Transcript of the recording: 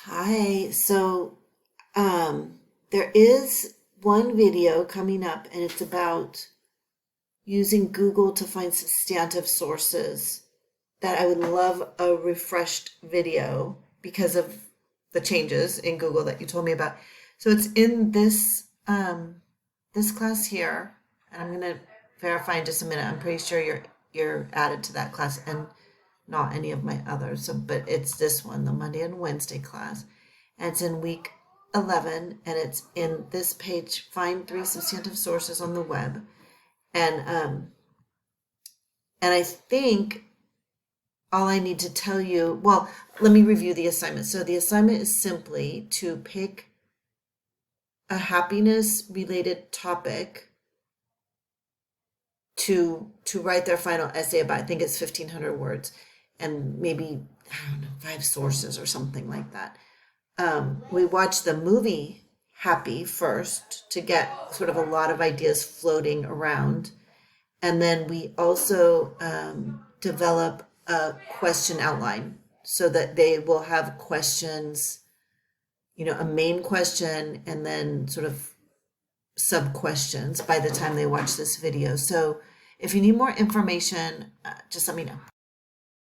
Hi. There is one video coming up, and it's about using Google to find substantive sources that I would love a refreshed video because of the changes in Google that you told me about. So it's in this class here, and I'm gonna verify in just a minute. I'm pretty sure you're added to that class and not any of my others. So, but it's this one, the Monday and Wednesday class, and it's in week 11, and it's in this page. Find three substantive sources on the web, and um, and I think all I need to tell you. Well, let me review the assignment. So the assignment is simply to pick a happiness related topic to write their final essay about. I think it's 1,500 words, and maybe I don't know, five sources or something like that. We watched the movie Happy first to get sort of a lot of ideas floating around, and then we also develop a question outline so that they will have questions, a main question and then sort of sub questions by the time they watch this video. So if you need more information, just let me know.